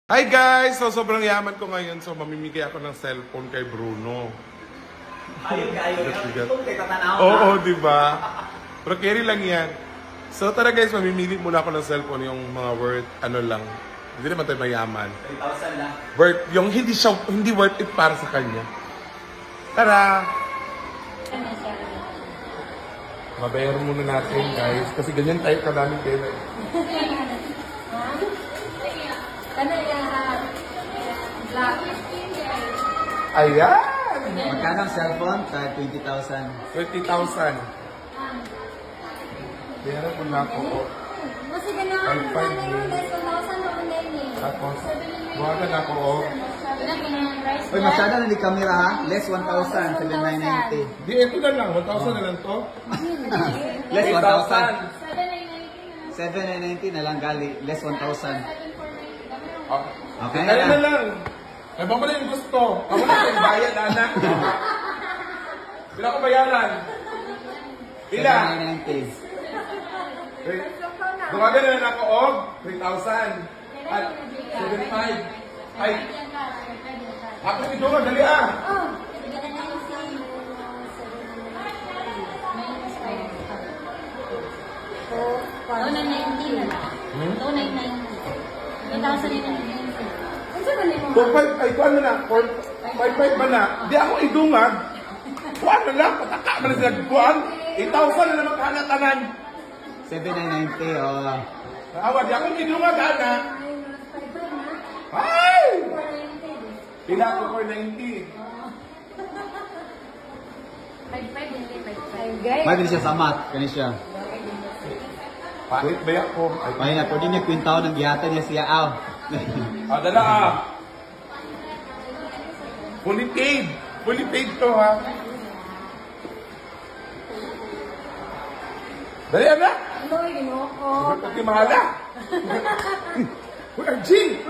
Hi guys! So sobrang yaman ko ngayon, so mamimigay ako ng cellphone kay Bruno. Ayun kay tatanaw. Oo, di ba? Pero carry lang yan. So tara guys, mamimili muna ako ng cellphone, yung mga worth, ano lang. Hindi naman tayo mayaman. 3,000 lang. Worth, yung hindi worth it para sa kanya. Tara! Mabayaran muna natin guys, kasi ganyan tayo kadaming pera. Ayan! Magkano ang cellphone? 20,000. 20,000. Bayaran mo na ako. Kasi ganahan mo na yun, guys. 1,000 na muna yun eh. Tapos, buwagan ako oh. Uy, masyado na di camera ha? Less 1,000, 7,990. Di, ito na lang. 1,000 na lang to. Less 1,000. 7,990 na lang gali. Less 1,000. Okay Kaya na na lang. Ay, ba mo na yung gusto? Ako na yung bayad, anak. Bila ko bayaran? Bila? 7,990. Buwagan na lang ako oh. 3,000. At 7,500. Ay, ako ito nga, dali ah. Oh, 2,990 na lang. 2,990. 2,990. Ano ba na yung 2,500, ay, kuhan mo na. 4,500 ba na? Di ako idungag. Kuhan na lang, pataka mo na sila. Kuhan, 8,000 na naman kahanatanan. 7,990, oh. Awa, di ako idungag, anak. Ay! Pila ko 490. 5,500 hindi 5,500. May din siya sa mat, kani siya. Pahit ba ako? May na, pwede niya kwintaw ng gihatan niya siya, aw. Dala ah. Fully paid. Fully paid to ha. Dali anak. Ano, ginoko. Pati mahala. Uy, Arjing!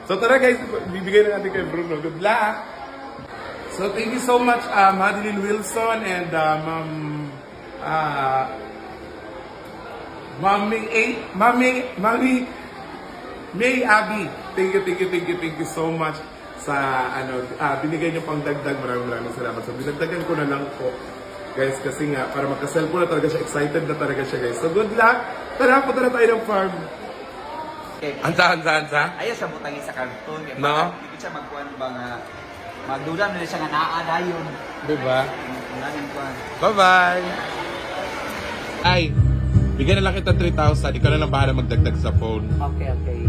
So tara guys, bibigay na natin kay Bruno. Good luck! So thank you so much Madeline Wilson and Mami May Abby. Thank you so much sa binigay niyo pang dagdag. Maraming salamat. So dinagdagan ko na lang po guys kasi nga para magka-cellphone na talaga siya, excited na talaga siya guys. So good luck! Tara, punta na tayo ng farm. Ansa? Ayaw siya butangi sa karton. No? Hindi siya magkuhan ba nga, magdulam na siya nga naadayon. Diba? Maraming kuhan. Bye-bye! Ay, bigyan na lang kita 3,000. Ikaw na lang bahala magdagdag sa phone. Okay.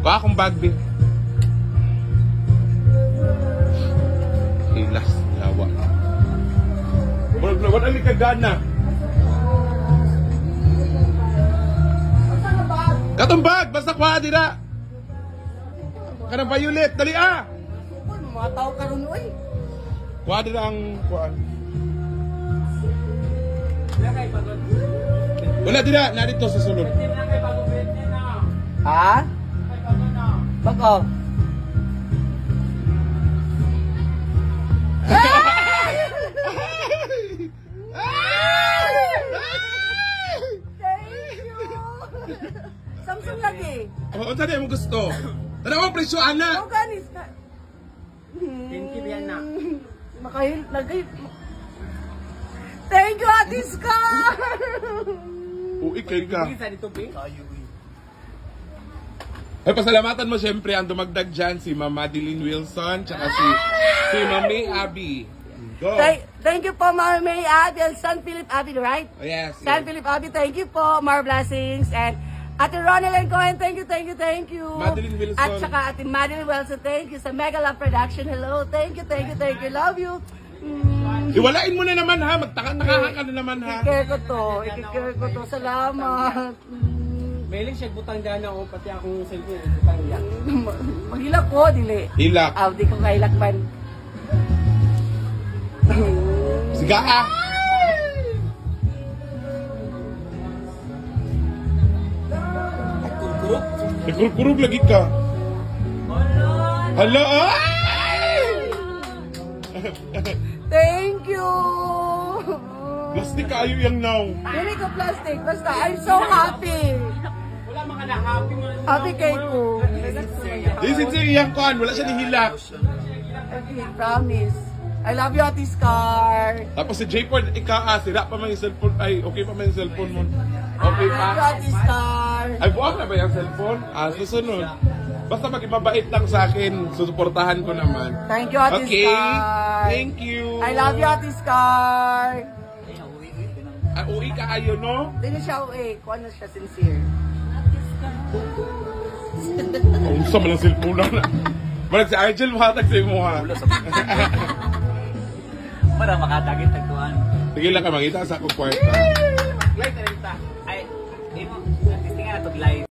Kuha akong bag, B. Hilas, yawa. Wala ang ikagana. Katong bag! Basta kuha, dira! Kanang violet, dali ah! Mga tao ka rin, uy. Kuha dira ang kuhaan. Wala dira, narito sa sulod. Ha? Bako. Samsung lagi. Oo, saan mo gusto? Tara mo, presyo, ana! Ano ganis ka? Thank you, Diana. Makahil, lagay. Thank you, Ate Scar! Ikay ka. Ay, pasalamatan mo siyempre ang dumagdag dyan, si Ma'am Madeline Wilson, tsaka si Mami Abby. Go! Thank you po, Ma'am May Abby and San Philip Abby, right? Oh, yes. San Philip Abby, thank you po. More blessings. And Ate Ronaldin Cohen, thank you. Madeline Wilson. At saka Ate Madeline Wilson, thank you. Sa Mega Love Production, hello. Thank you. Love you. Iwalain mo na naman ha, magtaka-takahan ka na naman ha. Ikikare ko to. Salamat. Mailing siya butang dana o pati akong cellphone butang niya. Maghilak po, dili. Hilak. Di ko kailakpan. Siga ah. Nagkurkurog lagi ka. Hala ay! Thank you. Plastic kayo yung now. Dili ko plastic. Basta, I'm so happy. Happy kay ko. This is yung kuhan, wala siya nihilak. Okay, promise. I love you, Ate Scar. Tapos si J-Pod, sira pa man yung cellphone. Ay, okay pa man yung cellphone mo. Okay I love you, pa. Ate Scar. Ay, buwag na ba yung cellphone? Susunod. Basta maging mabait lang sa akin, susuportahan ko naman. Thank you, Ate Okay, Scar. thank you. I love you, Ate Scar. Uwi ka kayo, no? Hindi na siya uwi. Kung ano siya sincere. Kung sa malang cellphone lang na. Marag si Argel, mahatag sa imo ha. Para makatagit tagtuan. Sige lang ka, makita sa akong kwarta. Live na rin ta. Ay, imo, tingnan na to live.